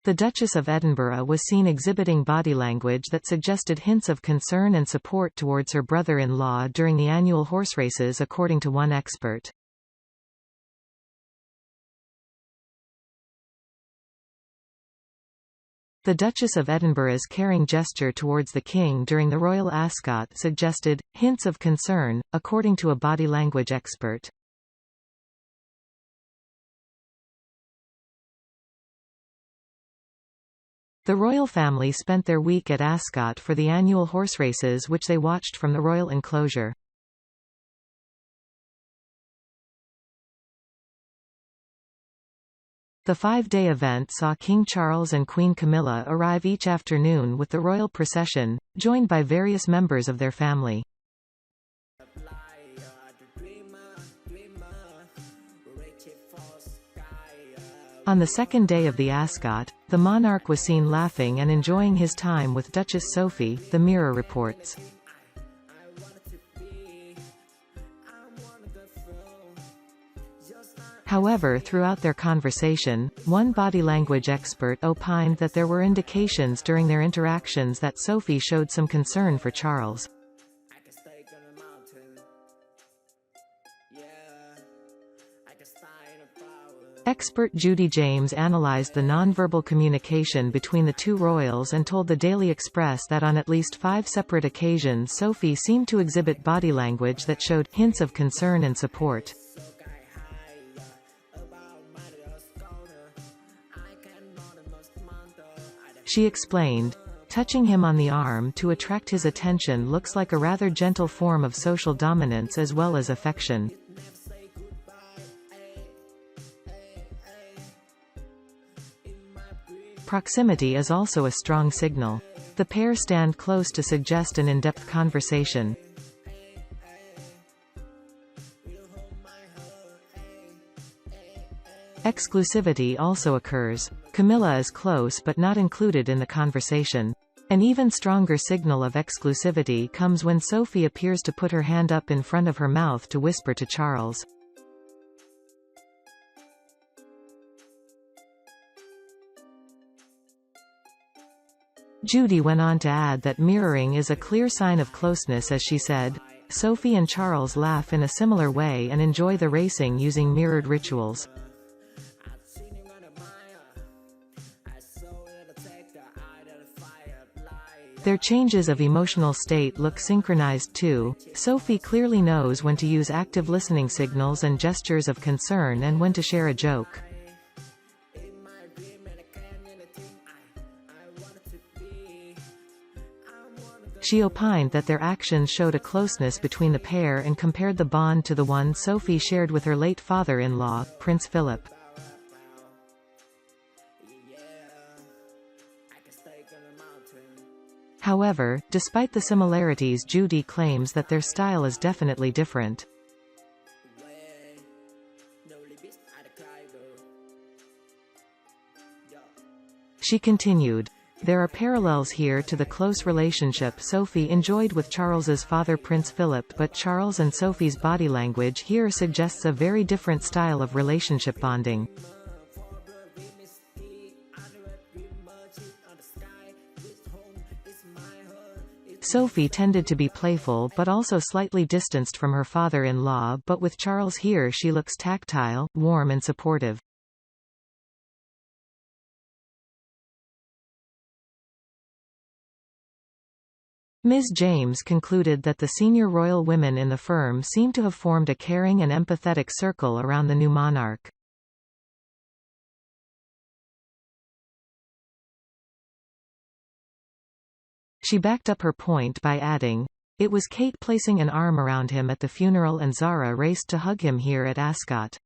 The Duchess of Edinburgh was seen exhibiting body language that suggested hints of concern and support towards her brother-in-law during the annual horse races, according to one expert. The Duchess of Edinburgh's caring gesture towards the King during the Royal Ascot suggested hints of concern, according to a body language expert. The royal family spent their week at Ascot for the annual horse races, which they watched from the royal enclosure. The 5-day event saw King Charles and Queen Camilla arrive each afternoon with the royal procession, joined by various members of their family. On the second day of the Ascot, the monarch was seen laughing and enjoying his time with Duchess Sophie, the Mirror reports. However, throughout their conversation, one body language expert opined that there were indications during their interactions that Sophie showed some concern for Charles. Expert Judy James analyzed the nonverbal communication between the two royals and told the Daily Express that on at least 5 separate occasions Sophie seemed to exhibit body language that showed hints of concern and support. She explained, "Touching him on the arm to attract his attention looks like a rather gentle form of social dominance as well as affection." Proximity is also a strong signal. The pair stand close to suggest an in-depth conversation. Exclusivity also occurs. Camilla is close but not included in the conversation. An even stronger signal of exclusivity comes when Sophie appears to put her hand up in front of her mouth to whisper to Charles. Judy went on to add that mirroring is a clear sign of closeness, as she said, "Sophie and Charles laugh in a similar way and enjoy the racing using mirrored rituals." Their changes of emotional state look synchronized too. Sophie clearly knows when to use active listening signals and gestures of concern and when to share a joke. She opined that their actions showed a closeness between the pair and compared the bond to the one Sophie shared with her late father-in-law, Prince Philip. However, despite the similarities, Judy claims that their style is definitely different. She continued, "There are parallels here to the close relationship Sophie enjoyed with Charles's father Prince Philip, but Charles and Sophie's body language here suggests a very different style of relationship bonding." Sophie tended to be playful but also slightly distanced from her father-in-law, but with Charles here she looks tactile, warm and supportive. Ms. James concluded that the senior royal women in the firm seem to have formed a caring and empathetic circle around the new monarch. She backed up her point by adding, "It was Kate placing an arm around him at the funeral and Zara raced to hug him here at Ascot."